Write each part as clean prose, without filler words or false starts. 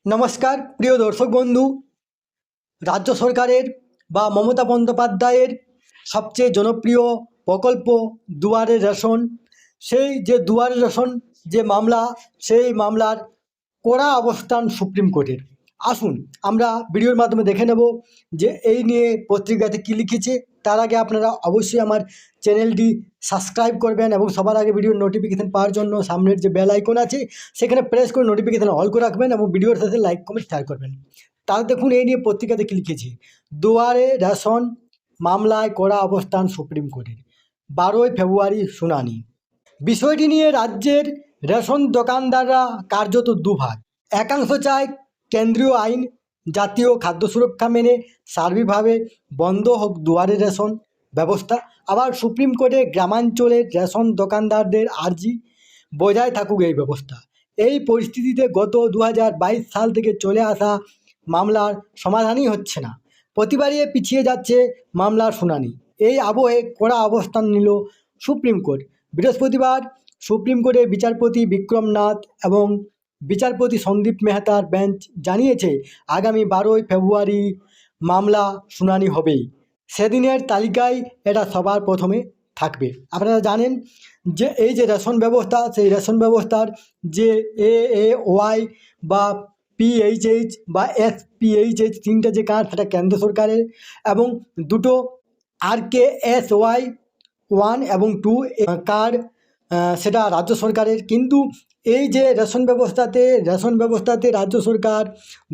নমস্কার প্রিয় দর্শক বন্ধু। রাজ্য সরকারের বা মমতা বন্দ্যোপাধ্যায়ের সবচেয়ে জনপ্রিয় প্রকল্প দুয়ারে রেশন, সেই যে দুয়ারে রেশন যে মামলা, সেই মামলার কড়া অবস্থান সুপ্রিম কোর্টের। আসুন আমরা ভিডিওর মাধ্যমে দেখে নেব যে এই নিয়ে পত্রিকাতে কী লিখেছে। তার আগে আপনারা অবশ্যই আমার চ্যানেলটি সাবস্ক্রাইব করবেন এবং সবার আগে ভিডিওর নোটিফিকেশান পাওয়ার জন্য সামনের যে বেল আইকন আছে সেখানে প্রেস করে নোটিফিকেশান অল করে রাখবেন এবং ভিডিওর সাথে লাইক কমেন্ট শেয়ার করবেন। তাহলে দেখুন এই নিয়ে পত্রিকাতে কী লিখেছে। দুয়ারে রেশন মামলায় কড়া অবস্থান সুপ্রিম কোর্টের, 12ই ফেব্রুয়ারি শুনানি। বিষয়টি নিয়ে রাজ্যের রেশন দোকানদাররা কার্যত দুভাগ। একাংশ চায় কেন্দ্রীয় আইন, জাতীয় খাদ্য সুরক্ষা মেনে সার্বিকভাবে বন্ধ হোক দুয়ারে রেশন ব্যবস্থা। আবার সুপ্রিম কোর্টে গ্রামাঞ্চলের রেশন দোকানদারদের আর্জি, বজায় থাকুক এই ব্যবস্থা। এই পরিস্থিতিতে গত 2022 সাল থেকে চলে আসা মামলার সমাধানই হচ্ছে না, প্রতিবারই পিছিয়ে যাচ্ছে মামলার শুনানি। এই আবহে কড়া অবস্থান নিল সুপ্রিম কোর্ট। বৃহস্পতিবার সুপ্রিম কোর্টের বিচারপতি বিক্রম নাথ এবং বিচারপতি সন্দীপ মেহতার বেঞ্চ জানিয়েছে আগামী 12ই ফেব্রুয়ারি মামলা শুনানি হবেই। সেদিনের তালিকায় এটা সবার প্রথমে থাকবে। আপনারা জানেন যে এই যে রেশন ব্যবস্থা, সেই রেশন ব্যবস্থার যে AAY বা PHH বা SPHH তিনটে যে কার্ড, সেটা কেন্দ্র সরকারের, এবং দুটো RKSY 1 এবং 2 কার্ড সেটা রাজ্য সরকারের। কিন্তু এই যে রেশন ব্যবস্থাতে রাজ্য সরকার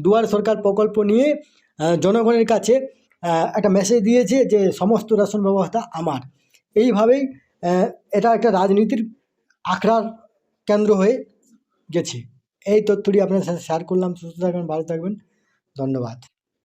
দুয়ার সরকার প্রকল্প নিয়ে জনগণের কাছে একটা মেসেজ দিয়েছে যে সমস্ত রেশন ব্যবস্থা আমার। এইভাবেই এটা একটা রাজনীতির আখড়ার কেন্দ্র হয়ে গেছে। এই তথ্যটি আপনার সাথে শেয়ার করলাম। সুস্থ থাকবেন, ভালো থাকবেন, ধন্যবাদ।